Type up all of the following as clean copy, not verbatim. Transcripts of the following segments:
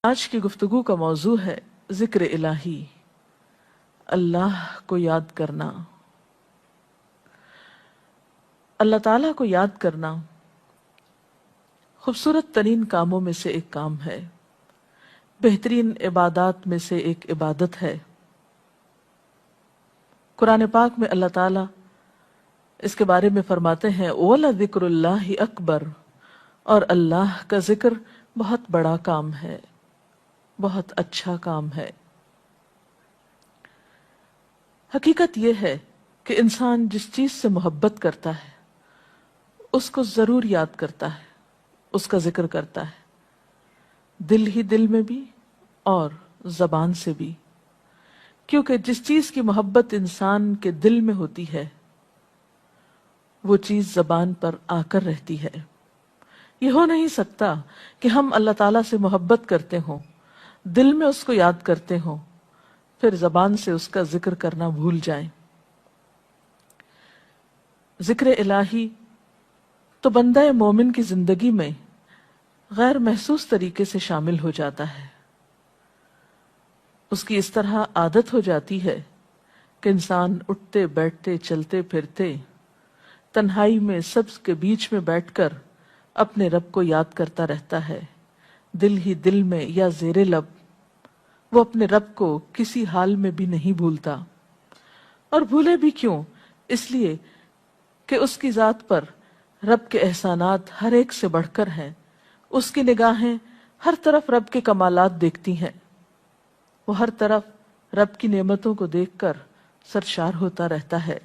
آج کی گفتگو کا موضوع ہے ذکر الہی، اللہ کو یاد کرنا۔ اللہ تعالیٰ کو یاد کرنا خوبصورت ترین کاموں میں سے ایک کام ہے، بہترین عبادات میں سے ایک عبادت ہے۔ قرآن پاک میں اللہ تعالیٰ اس کے بارے میں فرماتے ہیں وَلَذِكْرُ اللَّهِ اکبر، اور اللہ کا ذکر بہت بڑا کام ہے، بہت اچھا کام ہے۔ حقیقت یہ ہے کہ انسان جس چیز سے محبت کرتا ہے اس کو ضرور یاد کرتا ہے، اس کا ذکر کرتا ہے، دل ہی دل میں بھی اور زبان سے بھی، کیونکہ جس چیز کی محبت انسان کے دل میں ہوتی ہے وہ چیز زبان پر آ کر رہتی ہے۔ یہ ہو نہیں سکتا کہ ہم اللہ تعالیٰ سے محبت کرتے ہوں، دل میں اس کو یاد کرتے ہوں، پھر زبان سے اس کا ذکر کرنا بھول جائیں۔ ذکر الہی تو بندہ مومن کی زندگی میں غیر محسوس طریقے سے شامل ہو جاتا ہے۔ اس کی اس طرح عادت ہو جاتی ہے کہ انسان اٹھتے بیٹھتے چلتے پھرتے تنہائی میں سب کے بیچ میں بیٹھ کر اپنے رب کو یاد کرتا رہتا ہے، دل ہی دل میں یا زیر لب۔ وہ اپنے رب کو کسی حال میں بھی نہیں بھولتا، اور بھولے بھی کیوں؟ اس لیے کہ اس کی ذات پر رب کے احسانات ہر ایک سے بڑھ کر ہیں، اس کی نگاہیں ہر طرف رب کے کمالات دیکھتی ہیں، وہ ہر طرف رب کی نعمتوں کو دیکھ کر سرشار ہوتا رہتا ہے۔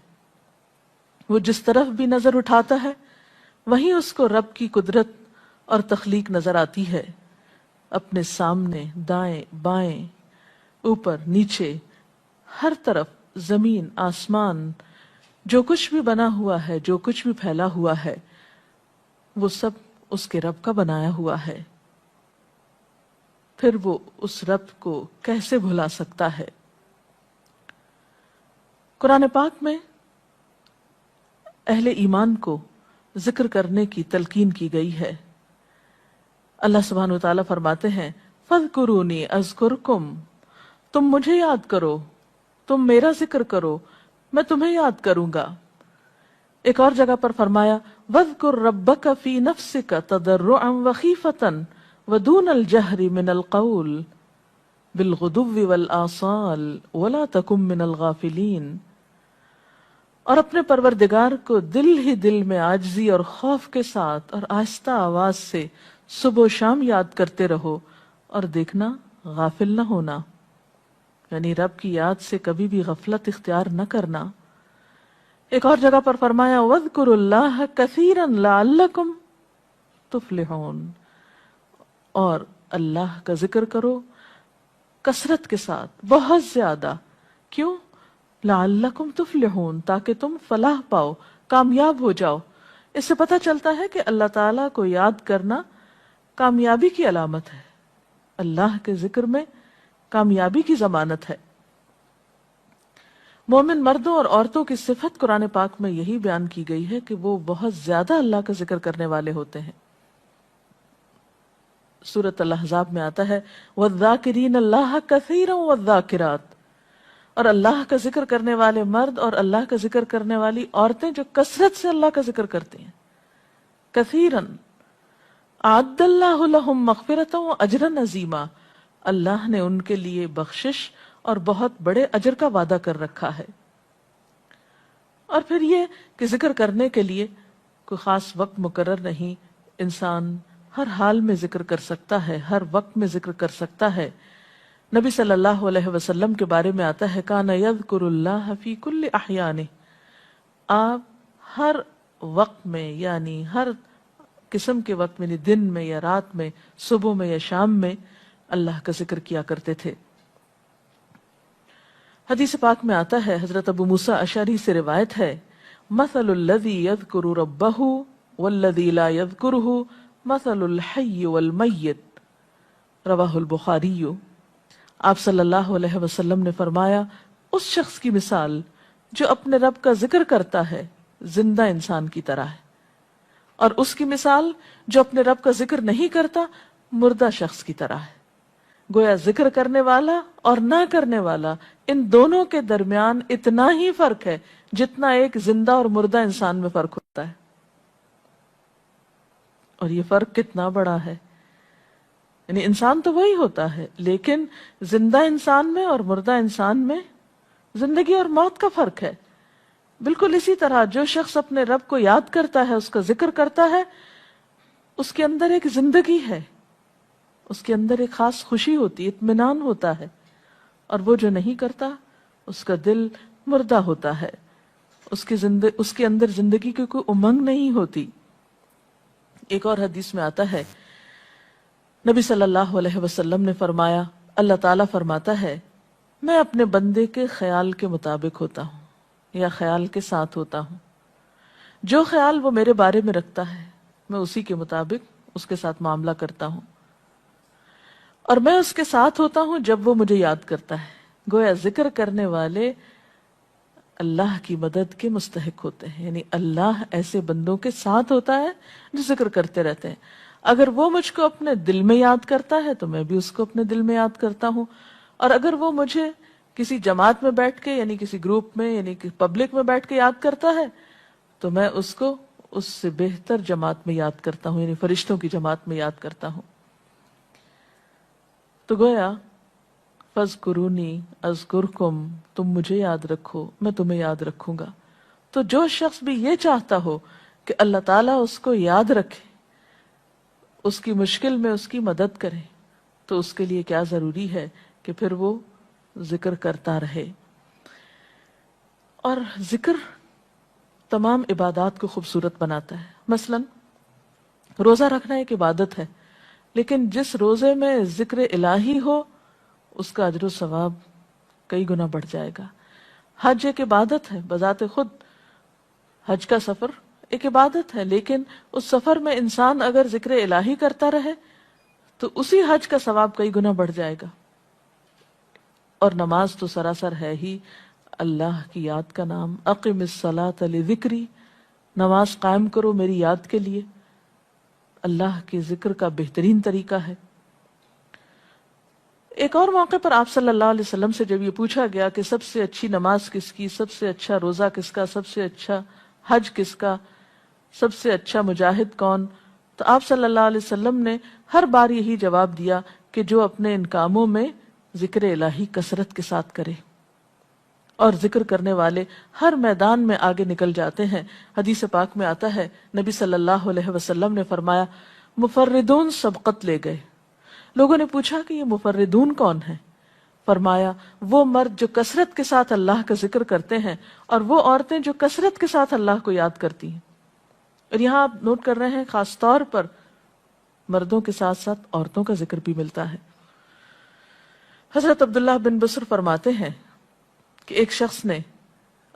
وہ جس طرف بھی نظر اٹھاتا ہے وہیں اس کو رب کی قدرت اور تخلیق نظر آتی ہے، اپنے سامنے، دائیں بائیں، اوپر نیچے، ہر طرف زمین آسمان، جو کچھ بھی بنا ہوا ہے، جو کچھ بھی پھیلا ہوا ہے، وہ سب اس کے رب کا بنایا ہوا ہے۔ پھر وہ اس رب کو کیسے بھلا سکتا ہے؟ قرآن پاک میں اہل ایمان کو ذکر کرنے کی تلقین کی گئی ہے۔ اللہ سبحانہ وتعالیٰ فرماتے ہیں فَاذْكُرُونِي أَذْكُرْكُمْ، تم مجھے یاد کرو، تم میرا ذکر کرو، میں تمہیں یاد کروں گا۔ ایک اور جگہ پر فرمایا وَاذْكُرْ رَبَّكَ فِي نَفْسِكَ تَضَرُّعًا وَخِيفَةً وَدُونَ الْجَهْرِ مِنَ الْقَوْلِ بِالْغُدُوِّ وَالْآصَالِ وَلَا تَكُن مِّنَ الْغَافِلِينَ، اور اپنے پروردگار کو دل ہی دل میں عاجزی اور خوف کے ساتھ اور آہستہ آواز سے صبح و شام یاد کرتے رہو، اور دیکھنا غافل نہ ہونا، یعنی رب کی یاد سے کبھی بھی غفلت اختیار نہ کرنا۔ ایک اور جگہ پر فرمایا وَاذْكُرُوا اللَّهَ كَثِيرًا لَعَلَّكُمْ تُفْلِحُونَ، اور اللہ کا ذکر کرو کثرت کے ساتھ، بہت زیادہ۔ کیوں؟ لعلکم تفلحون، تاکہ تم فلاح پاؤ، کامیاب ہو جاؤ۔ اس سے پتہ چلتا ہے کہ اللہ تعالیٰ کو یاد کرنا کامیابی کی علامت ہے، اللہ کے ذکر میں کامیابی کی ضمانت ہے۔ مومن مردوں اور عورتوں کی صفت قرآن پاک میں یہی بیان کی گئی ہے کہ وہ بہت زیادہ اللہ کا ذکر کرنے والے ہوتے ہیں۔ سورۃ الاحزاب میں آتا ہے وَالذَّاكِرِينَ اللَّهَ كَثِيرًا وَالذَّاكِرَاتِ، اور اللہ کا ذکر کرنے والے مرد اور اللہ کا ذکر کرنے والی عورتیں جو کثرت سے اللہ کا ذکر کرتی ہیں۔ کثیراً اعد اللہ لہم مغفرۃ واجرا عظیما، اللہ نے ان کے لیے بخشش اور بہت بڑے اجر کا وعدہ کر رکھا ہے۔ اور پھر یہ کہ ذکر کرنے کے لیے کوئی خاص وقت مقرر نہیں، انسان ہر حال میں ذکر کر سکتا ہے، ہر وقت میں ذکر کر سکتا ہے۔ نبی صلی اللہ علیہ وسلم کے بارے میں آتا ہے کان یذکر اللہ فی کل احیانہ، آپ ہر وقت میں، یعنی ہر قسم کے وقت میں، یعنی دن میں یا رات میں، صبح میں یا شام میں اللہ کا ذکر کیا کرتے تھے۔ حدیث پاک میں آتا ہے، حضرت ابو موسیٰ اشعری سے روایت ہے مثل الذی یذکر ربہ والذی لا یذکرہ مثل الحی والمیت، رواہ البخاری۔ آپ صلی اللہ علیہ وسلم نے فرمایا اس شخص کی مثال جو اپنے رب کا ذکر کرتا ہے زندہ انسان کی طرح ہے، اور اس کی مثال جو اپنے رب کا ذکر نہیں کرتا مردہ شخص کی طرح ہے۔ گویا ذکر کرنے والا اور نہ کرنے والا، ان دونوں کے درمیان اتنا ہی فرق ہے جتنا ایک زندہ اور مردہ انسان میں فرق ہوتا ہے. اور یہ فرق کتنا بڑا ہے. یعنی انسان تو وہی ہوتا ہے، لیکن زندہ انسان میں اور مردہ انسان میں زندگی اور موت کا فرق ہے. بالکل اسی طرح جو شخص اپنے رب کو یاد کرتا ہے، اس کا ذکر کرتا ہے، اس کے اندر ایک زندگی ہے، اس کے اندر ایک خاص خوشی ہوتی ہے، اطمینان ہوتا ہے. اور وہ جو نہیں کرتا، اس کا دل مردہ ہوتا ہے، اس کے اندر زندگی کی کوئی امنگ نہیں ہوتی. ایک اور حدیث میں آتا ہے، نبی صلی اللہ علیہ وسلم نے فرمایا، اللہ تعالیٰ فرماتا ہے، میں اپنے بندے کے خیال کے مطابق ہوتا ہوں یا خیال کے ساتھ ہوتا ہوں. جو خیال وہ میرے بارے میں رکھتا ہے میں اسی کے مطابق اس کے ساتھ معاملہ کرتا ہوں، اور میں اس کے ساتھ ہوتا ہوں جب وہ مجھے یاد کرتا ہے. گویا ذکر کرنے والے اللہ کی مدد کے مستحق ہوتے ہیں. یعنی اللہ ایسے بندوں کے ساتھ ہوتا ہے جو ذکر کرتے رہتے ہیں. اگر وہ مجھ کو اپنے دل میں یاد کرتا ہے تو میں بھی اس کو اپنے دل میں یاد کرتا ہوں، اور اگر وہ مجھے کسی جماعت میں بیٹھ کے یعنی کسی گروپ میں یعنی پبلک میں بیٹھ کے یاد کرتا ہے تو میں اس کو اس سے بہتر جماعت میں یاد کرتا ہوں، یعنی فرشتوں کی جماعت میں یاد کرتا ہوں. تو گویا فَاذْكُرُونِي أَذْكُرْكُمْ، تم مجھے یاد رکھو میں تمہیں یاد رکھوں گا. تو جو شخص بھی یہ چاہتا ہو کہ اللہ تعالیٰ اس کو یاد رکھے، اس کی مشکل میں اس کی مدد کرے، تو اس کے لیے کیا ضروری ہے کہ پھر وہ ذکر کرتا رہے. اور ذکر تمام عبادات کو خوبصورت بناتا ہے. مثلا روزہ رکھنا ایک عبادت ہے، لیکن جس روزے میں ذکر الہی ہو اس کا اجر و ثواب کئی گنا بڑھ جائے گا. حج ایک عبادت ہے بذات خود، حج کا سفر ایک عبادت ہے، لیکن اس سفر میں انسان اگر ذکر الہی کرتا رہے تو اسی حج کا ثواب کئی گنا بڑھ جائے گا. اور نماز تو سراسر ہے ہی اللہ کی یاد کا نام. اقم الصلاۃ لذکری، نماز قائم کرو میری یاد کے لیے. اللہ کے ذکر کا بہترین طریقہ ہے. ایک اور موقع پر آپ صلی اللہ علیہ وسلم سے جب یہ پوچھا گیا کہ سب سے اچھی نماز کس کی، سب سے اچھا روزہ کس کا، سب سے اچھا حج کس کا، سب سے اچھا مجاہد کون، تو آپ صلی اللہ علیہ وسلم نے ہر بار یہی جواب دیا کہ جو اپنے ان کاموں میں ذکر الہی کثرت کے ساتھ کرے. اور ذکر کرنے والے ہر میدان میں آگے نکل جاتے ہیں. حدیث پاک میں آتا ہے نبی صلی اللہ علیہ وسلم نے فرمایا، مفردون سبقت لے گئے. لوگوں نے پوچھا کہ یہ مفردون کون ہیں؟ فرمایا وہ مرد جو کثرت کے ساتھ اللہ کا ذکر کرتے ہیں، اور وہ عورتیں جو کثرت کے ساتھ اللہ کو یاد کرتی ہیں. اور یہاں آپ نوٹ کر رہے ہیں خاص طور پر مردوں کے ساتھ ساتھ عورتوں کا ذکر بھی ملتا ہے. حضرت عبداللہ بن بصر فرماتے ہیں کہ ایک شخص نے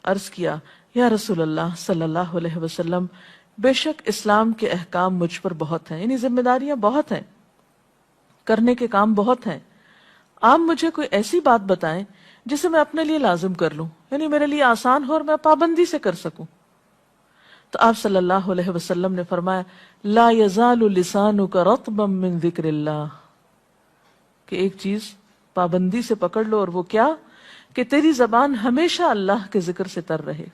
عرض کیا، یا رسول اللہ صلی اللہ علیہ وسلم، بے شک اسلام کے احکام مجھ پر بہت ہیں، یعنی ذمہ داریاں بہت ہیں، کرنے کے کام بہت ہیں. آپ مجھے کوئی ایسی بات بتائیں جسے میں اپنے لیے لازم کر لوں، یعنی میرے لیے آسان ہو اور میں پابندی سے کر سکوں. تو آپ صلی اللہ علیہ وسلم نے فرمایا، لا یزال لسانک رطبا من ذکر اللہ، کہ ایک چیز پابندی سے پکڑ لو، اور وہ کیا کہ تیری زبان ہمیشہ اللہ کے ذکر سے تر رہے،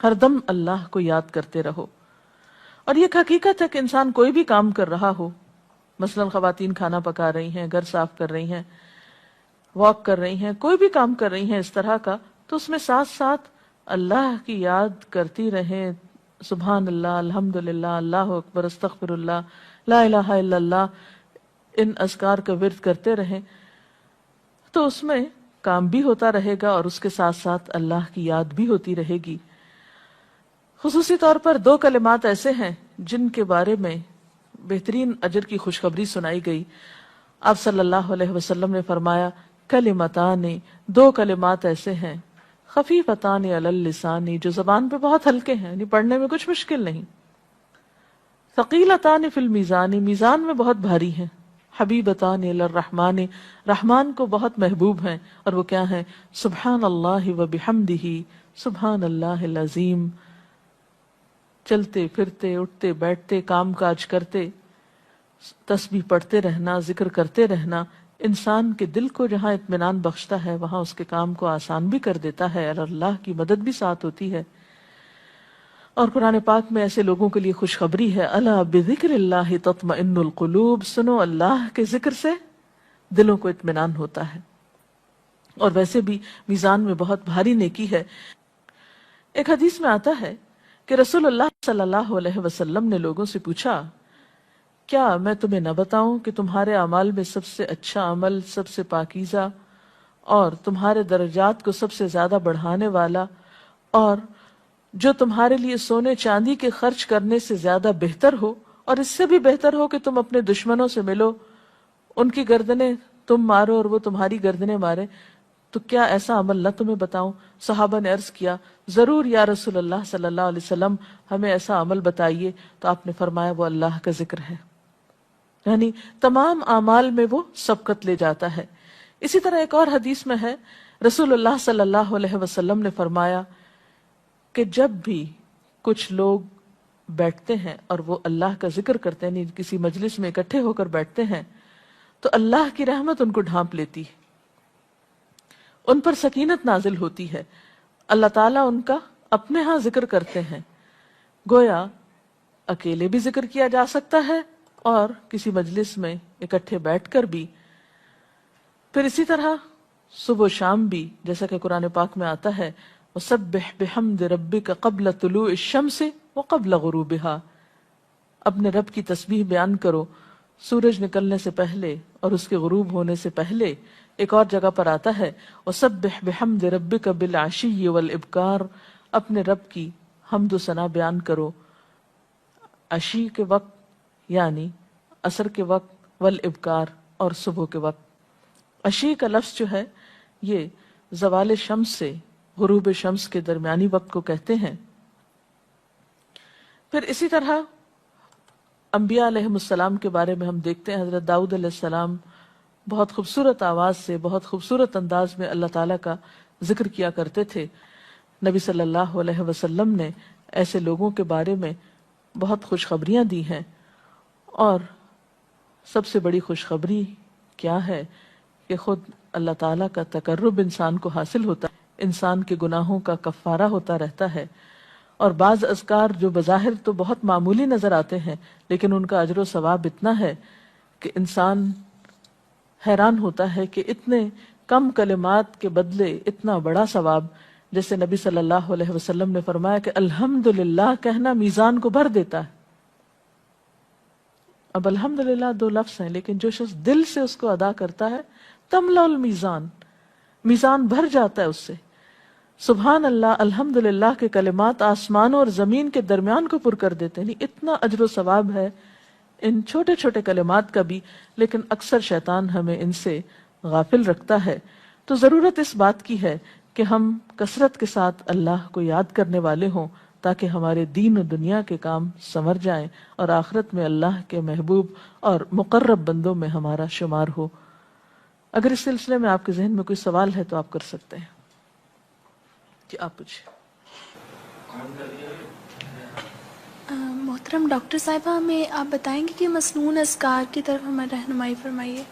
ہر دم اللہ کو یاد کرتے رہو. اور یہ ایک حقیقت ہے کہ انسان کوئی بھی کام کر رہا ہو، مثلا خواتین کھانا پکا رہی ہیں، گھر صاف کر رہی ہیں، واک کر رہی ہیں، کوئی بھی کام کر رہی ہیں اس طرح کا، تو اس میں ساتھ ساتھ اللہ کی یاد کرتی رہیں. سبحان اللہ، الحمدللہ، اللہ اکبر، استغفر اللہ، لا الہ الا اللہ، ان اذکار کا ورد کرتے رہیں، تو اس میں کام بھی ہوتا رہے گا اور اس کے ساتھ ساتھ اللہ کی یاد بھی ہوتی رہے گی. خصوصی طور پر دو کلمات ایسے ہیں جن کے بارے میں بہترین اجر کی خوشخبری سنائی گئی. آپ صلی اللہ علیہ وسلم نے فرمایا، کلمتان، دو کلمات ایسے ہیں، خفیفتان علی اللسان، جو زبان پہ بہت ہلکے ہیں، یعنی پڑھنے میں کچھ مشکل نہیں، ثقیلتان فی المیزان، میزان میں بہت بھاری ہیں، حبیبتان الی الرحمن، رحمان کو بہت محبوب ہیں. اور وہ کیا ہیں؟ سبحان اللہ و بحمدہ، سبحان اللہ العظیم. چلتے پھرتے، اٹھتے بیٹھتے، کام کاج کرتے، تسبیح پڑھتے رہنا، ذکر کرتے رہنا، انسان کے دل کو جہاں اطمینان بخشتا ہے وہاں اس کے کام کو آسان بھی کر دیتا ہے اور اللہ کی مدد بھی ساتھ ہوتی ہے. اور قرآن پاک میں ایسے لوگوں کے لیے خوشخبری ہے، الا بذکر اللہ تطمئن القلوب، سنو اللہ کے ذکر سے دلوں کو اطمینان ہوتا ہے. اور ویسے بھی میزان میں بہت بھاری نیکی ہے. ایک حدیث میں آتا ہے کہ رسول اللہ صلی اللہ علیہ وسلم نے لوگوں سے پوچھا، کیا میں تمہیں نہ بتاؤں کہ تمہارے اعمال میں سب سے اچھا عمل، سب سے پاکیزہ اور تمہارے درجات کو سب سے زیادہ بڑھانے والا، اور جو تمہارے لیے سونے چاندی کے خرچ کرنے سے زیادہ بہتر ہو، اور اس سے بھی بہتر ہو کہ تم اپنے دشمنوں سے ملو، ان کی گردنیں تم مارو اور وہ تمہاری گردنیں مارے، تو کیا ایسا عمل نہ تمہیں بتاؤں؟ صحابہ نے عرض کیا، ضرور یا رسول اللہ صلی اللہ علیہ وسلم، ہمیں ایسا عمل بتائیے. تو آپ نے فرمایا وہ اللہ کا ذکر ہے. یعنی تمام اعمال میں وہ سبقت لے جاتا ہے. اسی طرح ایک اور حدیث میں ہے، رسول اللہ صلی اللہ علیہ وسلم نے فرمایا کہ جب بھی کچھ لوگ بیٹھتے ہیں اور وہ اللہ کا ذکر کرتے ہیں، یعنی کسی مجلس میں اکٹھے ہو کر بیٹھتے ہیں، تو اللہ کی رحمت ان کو ڈھانپ لیتی ہے، ان پر سکینت نازل ہوتی ہے. اللہ تعالیٰ ان کا اپنے ہاں ذکر کرتے ہیں. گویا اکیلے بھی ذکر کیا جا سکتا ہے اور کسی مجلس میں اکٹھے بیٹھ کر بھی. پھر اسی طرح صبح و شام بھی، جیسا کہ قرآن پاک میں آتا ہے، وَسَبِّحْ بِحَمْدِ رَبِّكَ قَبْلَ طُلُوعِ الشَّمْسِ وَقَبْلَ غُرُوبِهَا، اپنے رب کی تسبیح بیان کرو سورج نکلنے سے پہلے اور اس کے غروب ہونے سے پہلے. ایک اور جگہ پر آتا ہے وَسَبِّحْ بِحَمْدِ رَبِّكَ بِالْعَشِيِّ وَالْإِبْكَارِ، اپنے رب کی حمد و ثنا بیان کرو عشی کے وقت یعنی عصر کے وقت، والابکار اور صبح کے وقت. عشی کا لفظ جو ہے یہ زوال شمس سے غروب شمس کے درمیانی وقت کو کہتے ہیں. پھر اسی طرح انبیاء علیہ السلام کے بارے میں ہم دیکھتے ہیں، حضرت داؤد علیہ السلام بہت خوبصورت آواز سے، بہت خوبصورت انداز میں اللہ تعالیٰ کا ذکر کیا کرتے تھے. نبی صلی اللہ علیہ وسلم نے ایسے لوگوں کے بارے میں بہت خوشخبریاں دی ہیں. اور سب سے بڑی خوشخبری کیا ہے کہ خود اللہ تعالیٰ کا تقرب انسان کو حاصل ہوتا ہے، انسان کے گناہوں کا کفارہ ہوتا رہتا ہے. اور بعض اذکار جو بظاہر تو بہت معمولی نظر آتے ہیں لیکن ان کا اجر و ثواب اتنا ہے کہ انسان حیران ہوتا ہے کہ اتنے کم کلمات کے بدلے اتنا بڑا ثواب. جیسے نبی صلی اللہ علیہ وسلم نے فرمایا کہ الحمدللہ کہنا میزان کو بھر دیتا ہے. اب الحمدللہ دو لفظ ہیں لیکن جو شخص دل سے اس کو ادا کرتا ہے تملا المیزان، میزان بھر جاتا ہے اس سے. سبحان اللہ، الحمدللہ کے کلمات آسمانوں اور زمین کے درمیان کو پر کر دیتے ہیں. اتنا اجر و ثواب ہے ان چھوٹے چھوٹے کلمات کا بھی، لیکن اکثر شیطان ہمیں ان سے غافل رکھتا ہے. تو ضرورت اس بات کی ہے کہ ہم کثرت کے ساتھ اللہ کو یاد کرنے والے ہوں تاکہ ہمارے دین و دنیا کے کام سنور جائیں اور آخرت میں اللہ کے محبوب اور مقرب بندوں میں ہمارا شمار ہو. اگر اس سلسلے میں آپ کے ذہن میں کوئی سوال ہے تو آپ کر سکتے ہیں. جی آپ پوچھیں. محترم ڈاکٹر صاحبہ، ہمیں آپ بتائیں گے کہ مسنون اذکار کی طرف ہمیں رہنمائی فرمائیے.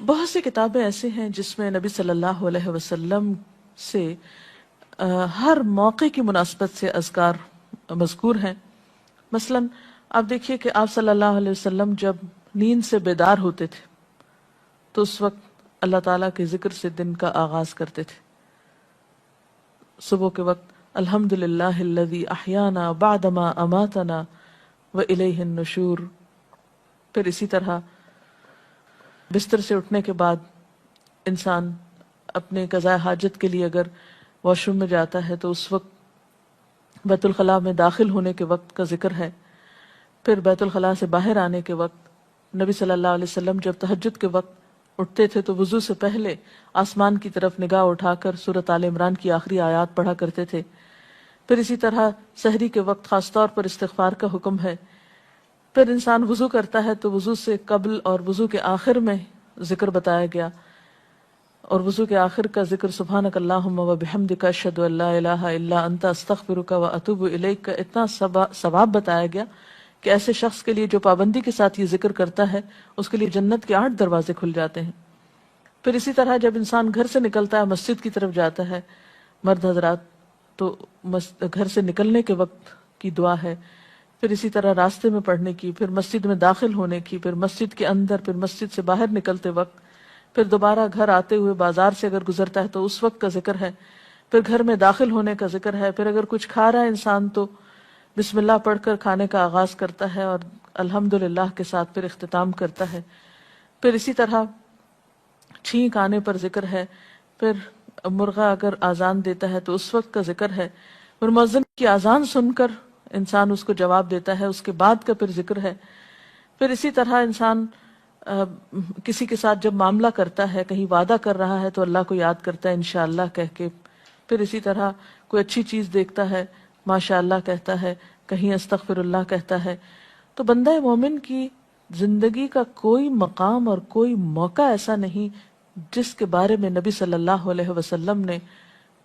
بہت سی کتابیں ایسے ہیں جس میں نبی صلی اللہ علیہ وسلم سے ہر موقع کی مناسبت سے اذکار مذکور ہیں. مثلا آپ دیکھیے کہ آپ صلی اللہ علیہ وسلم جب نیند سے بیدار ہوتے تھے تو اس وقت اللہ تعالیٰ کے ذکر سے دن کا آغاز کرتے تھے. صبح کے وقت الحمدللہ الذی احیانا بعدما اماتنا والیہ النشور. پھر اسی طرح بستر سے اٹھنے کے بعد انسان اپنے قضاء حاجت کے لیے اگر واش روم میں جاتا ہے تو اس وقت بیت الخلاء میں داخل ہونے کے وقت کا ذکر ہے. پھر بیت الخلاء سے باہر آنے کے وقت نبی صلی اللہ علیہ وسلم جب تہجد کے وقت اٹھتے تھے تو وضو سے پہلے آسمان کی طرف نگاہ اٹھا کر سورۃ آل عمران کی آخری آیات پڑھا کرتے تھے. پھر اسی طرح سحری کے وقت خاص طور پر استغفار کا حکم ہے. پھر انسان وضو کرتا ہے تو وضو سے قبل اور وضو کے آخر میں ذکر بتایا گیا، اور وضو کے آخر کا ذکر سبحانک اللہم و بحمدک اشہد ان لا الہ الا انت استغفرک و اتوب الیک کا اتنا ثواب بتایا گیا کہ ایسے شخص کے لیے جو پابندی کے ساتھ یہ ذکر کرتا ہے اس کے لیے جنت کے 8 دروازے کھل جاتے ہیں۔ پھر اسی طرح جب انسان گھر سے نکلتا ہے مسجد کی طرف جاتا ہے مرد حضرات، تو گھر سے نکلنے کے وقت کی دعا ہے، پھر اسی طرح راستے میں پڑھنے کی، پھر مسجد میں داخل ہونے کی، پھر مسجد کے اندر، پھر مسجد سے باہر نکلتے وقت، پھر دوبارہ گھر آتے ہوئے بازار سے اگر گزرتا ہے تو اس وقت کا ذکر ہے، پھر گھر میں داخل ہونے کا ذکر ہے، پھر اگر کچھ کھا رہا ہے انسان تو بسم اللہ پڑھ کر کھانے کا آغاز کرتا ہے اور الحمدللہ کے ساتھ پھر اختتام کرتا ہے، پھر اسی طرح چھینک آنے پر ذکر ہے، پھر مرغا اگر آزان دیتا ہے تو اس وقت کا ذکر ہے، پھر مؤذن کی آزان سن کر انسان اس کو جواب دیتا ہے، اس کے بعد کا پھر ذکر ہے، پھر اسی طرح انسان کسی کے ساتھ جب معاملہ کرتا ہے، کہیں وعدہ کر رہا ہے تو اللہ کو یاد کرتا ہے انشاءاللہ کہہ کے، پھر اسی طرح کوئی اچھی چیز دیکھتا ہے ماشاءاللہ کہتا ہے، کہیں استغفر اللہ کہتا ہے۔ تو بندہ مومن کی زندگی کا کوئی مقام اور کوئی موقع ایسا نہیں جس کے بارے میں نبی صلی اللہ علیہ وسلم نے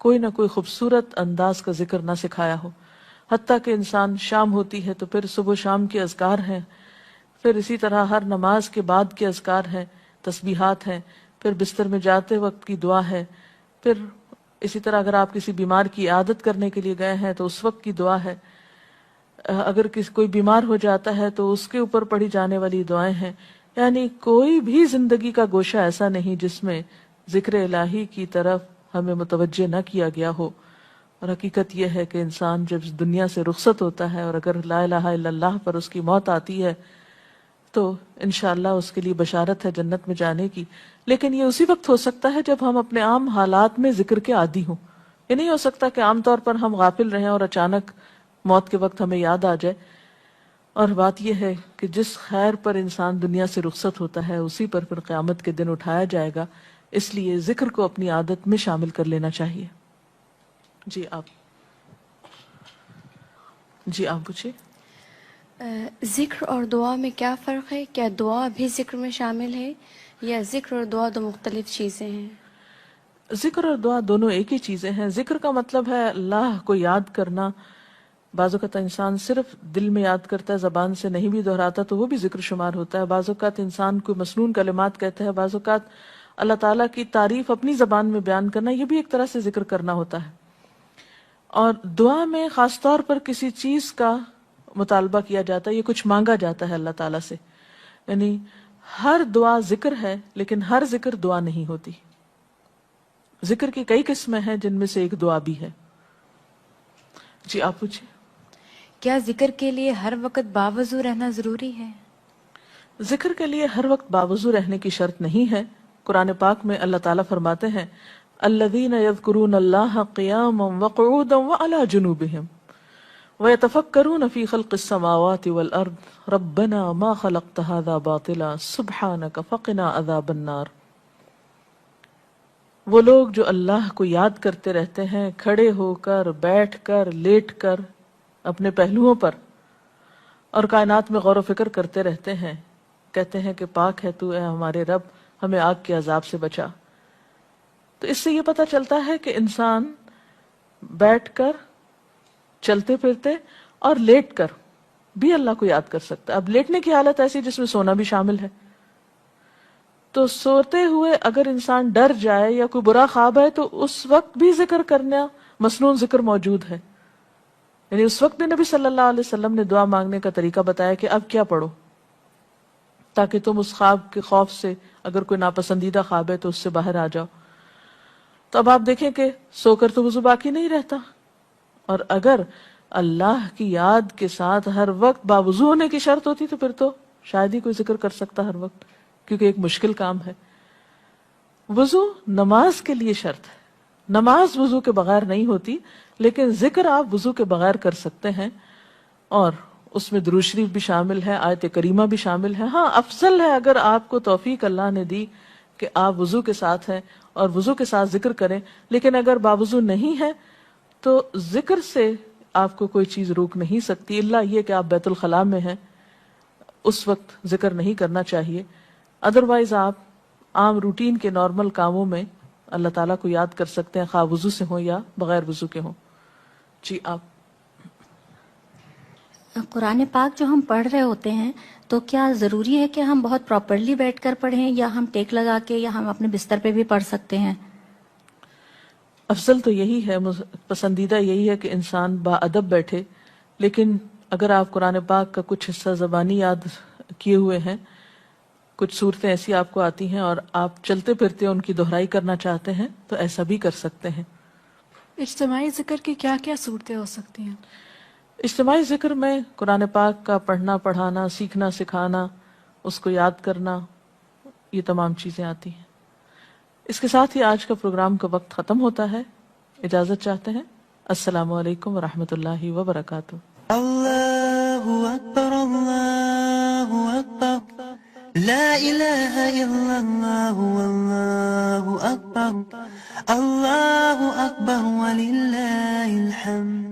کوئی نہ کوئی خوبصورت انداز کا ذکر نہ سکھایا ہو۔ حتیٰ کہ انسان شام ہوتی ہے تو پھر صبح و شام کے اذکار ہیں، پھر اسی طرح ہر نماز کے بعد کے اذکار ہیں، تسبیحات ہیں، پھر بستر میں جاتے وقت کی دعا ہے، پھر اسی طرح اگر آپ کسی بیمار کی عیادت کرنے کے لیے گئے ہیں تو اس وقت کی دعا ہے، اگر کوئی بیمار ہو جاتا ہے تو اس کے اوپر پڑھی جانے والی دعائیں ہیں۔ یعنی کوئی بھی زندگی کا گوشہ ایسا نہیں جس میں ذکر الہی کی طرف ہمیں متوجہ نہ کیا گیا ہو۔ اور حقیقت یہ ہے کہ انسان جب اس دنیا سے رخصت ہوتا ہے اور اگر لا الہ الا اللہ پر اس کی موت آتی ہے تو انشاءاللہ اس کے لیے بشارت ہے جنت میں جانے کی، لیکن یہ اسی وقت ہو سکتا ہے جب ہم اپنے عام حالات میں ذکر کے عادی ہوں۔ یہ نہیں ہو سکتا کہ عام طور پر ہم غافل رہیں اور اچانک موت کے وقت ہمیں یاد آ جائے۔ اور بات یہ ہے کہ جس خیر پر انسان دنیا سے رخصت ہوتا ہے اسی پر پھر قیامت کے دن اٹھایا جائے گا، اس لیے ذکر کو اپنی عادت میں شامل کر لینا چاہیے۔ جی آپ پوچھیے۔ ذکر اور دعا میں کیا فرق ہے؟ کیا دعا بھی ذکر میں شامل ہے یا ذکر اور دعا دو مختلف چیزیں ہیں؟ ذکر اور دعا دونوں ایک ہی چیزیں ہیں۔ ذکر کا مطلب ہے اللہ کو یاد کرنا۔ بعض اوقات انسان صرف دل میں یاد کرتا ہے، زبان سے نہیں بھی دہراتا تو وہ بھی ذکر شمار ہوتا ہے۔ بعض اوقات انسان کوئی مسنون کلمات کہتا ہے، بعض اوقات اللہ تعالیٰ کی تعریف اپنی زبان میں بیان کرنا، یہ بھی ایک طرح سے ذکر کرنا ہوتا ہے۔ اور دعا میں خاص طور پر کسی چیز کا مطالبہ کیا جاتا ہے، یہ کچھ مانگا جاتا ہے اللہ تعالیٰ سے۔ یعنی ہر دعا ذکر ہے لیکن ہر ذکر دعا نہیں ہوتی۔ ذکر کی کئی قسمیں ہیں جن میں سے ایک دعا بھی ہے۔ جی آپ پوچھیں۔ کیا ذکر کے لیے ہر وقت باوضو رہنا ضروری ہے؟ ذکر کے لیے ہر وقت باوضو رہنے کی شرط نہیں ہے۔ قرآن پاک میں اللہ تعالیٰ فرماتے ہیں الذین یذکرون اللہ قیاما وقعودا وعلی جنوبہم ویتفکرون فی خلق السماوات والارض ربنا ما خلقت ھذا باطلا سبحانک فقنا عذاب النار۔ وہ لوگ جو اللہ کو یاد کرتے رہتے ہیں کھڑے ہو کر، بیٹھ کر، لیٹ کر، اپنے پہلوؤں پر، اور کائنات میں غور و فکر کرتے رہتے ہیں، کہتے ہیں کہ پاک ہے تو اے ہمارے رب، ہمیں آگ کے عذاب سے بچا۔ تو اس سے یہ پتہ چلتا ہے کہ انسان بیٹھ کر، چلتے پھرتے اور لیٹ کر بھی اللہ کو یاد کر سکتا ہے۔ اب لیٹنے کی حالت ایسی جس میں سونا بھی شامل ہے، تو سوتے ہوئے اگر انسان ڈر جائے یا کوئی برا خواب ہے تو اس وقت بھی ذکر کرنا، مسنون ذکر موجود ہے۔ یعنی اس وقت بھی نبی صلی اللہ علیہ وسلم نے دعا مانگنے کا طریقہ بتایا کہ اب کیا پڑھو، تاکہ تم اس خواب کے خوف سے، اگر کوئی ناپسندیدہ خواب ہے تو اس سے باہر آ جاؤ۔ تو اب آپ دیکھیں کہ سو کر تو وضو باقی نہیں رہتا، اور اگر اللہ کی یاد کے ساتھ ہر وقت باوضو ہونے کی شرط ہوتی تو پھر تو شاید ہی کوئی ذکر کر سکتا ہر وقت، کیونکہ ایک مشکل کام ہے۔ وضو نماز کے لیے شرط ہے، نماز وضو کے بغیر نہیں ہوتی، لیکن ذکر آپ وضو کے بغیر کر سکتے ہیں، اور اس میں درود شریف بھی شامل ہے، آیت کریمہ بھی شامل ہے۔ ہاں افضل ہے اگر آپ کو توفیق اللہ نے دی کہ آپ وضو کے ساتھ ہیں اور وضو کے ساتھ ذکر کریں، لیکن اگر باوضو نہیں ہے تو ذکر سے آپ کو کوئی چیز روک نہیں سکتی، الا یہ کہ آپ بیت الخلاء میں ہیں، اس وقت ذکر نہیں کرنا چاہیے۔ ادروائز آپ عام روٹین کے نارمل کاموں میں اللہ تعالیٰ کو یاد کر سکتے ہیں، خواہ وضو سے ہوں یا بغیر وضو کے ہوں۔ جی آپ۔ قرآن پاک جو ہم پڑھ رہے ہوتے ہیں تو کیا ضروری ہے کہ ہم بہت پراپرلی بیٹھ کر پڑھیں یا ہم ٹیک لگا کے یا ہم اپنے بستر پہ بھی پڑھ سکتے ہیں؟ افضل تو یہی ہے، پسندیدہ یہی ہے کہ انسان با ادب بیٹھے، لیکن اگر آپ قرآن پاک کا کچھ حصہ زبانی یاد کیے ہوئے ہیں، کچھ صورتیں ایسی آپ کو آتی ہیں اور آپ چلتے پھرتے ان کی دہرائی کرنا چاہتے ہیں تو ایسا بھی کر سکتے ہیں۔ اجتماعی ذکر کی کیا کیا صورتیں ہو سکتی ہیں؟ اجتماعی ذکر میں قرآن پاک کا پڑھنا، پڑھانا، سیکھنا، سکھانا، اس کو یاد کرنا، یہ تمام چیزیں آتی ہیں۔ اس کے ساتھ ہی آج کا پروگرام کا وقت ختم ہوتا ہے، اجازت چاہتے ہیں۔ السلام علیکم ورحمۃ اللہ وبرکاتہ۔ اللہ اکبر، اللہ اکبر، لا الہ الا اللہ، اللہ اکبر، اللہ اکبر وللہ الحمد۔